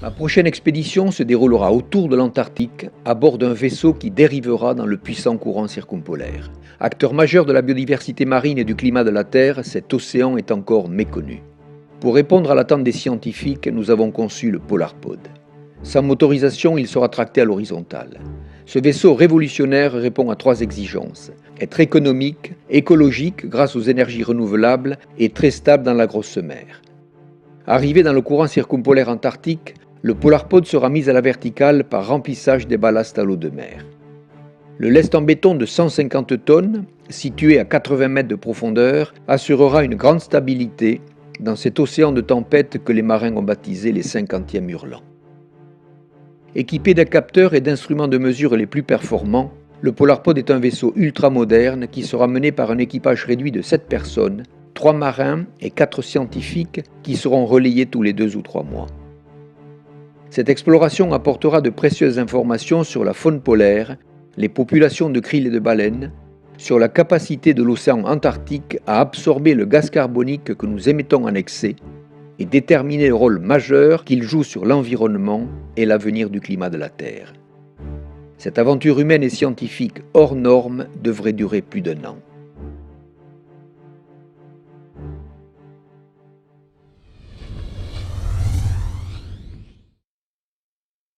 Ma prochaine expédition se déroulera autour de l'Antarctique, à bord d'un vaisseau qui dérivera dans le puissant courant circumpolaire. Acteur majeur de la biodiversité marine et du climat de la Terre, cet océan est encore méconnu. Pour répondre à l'attente des scientifiques, nous avons conçu le Polarpod. Sans motorisation, il sera tracté à l'horizontale. Ce vaisseau révolutionnaire répond à 3 exigences: être économique, écologique grâce aux énergies renouvelables et très stable dans la grosse mer. Arrivé dans le courant circumpolaire antarctique, le Polarpod sera mis à la verticale par remplissage des ballasts à l'eau de mer. Le lest en béton de 150 tonnes, situé à 80 mètres de profondeur, assurera une grande stabilité dans cet océan de tempête que les marins ont baptisé les 50e hurlants. Équipé d'un capteur et d'instruments de mesure les plus performants, le Polarpod est un vaisseau ultramoderne qui sera mené par un équipage réduit de 7 personnes, 3 marins et 4 scientifiques qui seront relayés tous les 2 ou 3 mois. Cette exploration apportera de précieuses informations sur la faune polaire, les populations de krill et de baleines, sur la capacité de l'océan Antarctique à absorber le gaz carbonique que nous émettons en excès et déterminer le rôle majeur qu'il joue sur l'environnement et l'avenir du climat de la Terre. Cette aventure humaine et scientifique hors norme devrait durer plus d'1 an.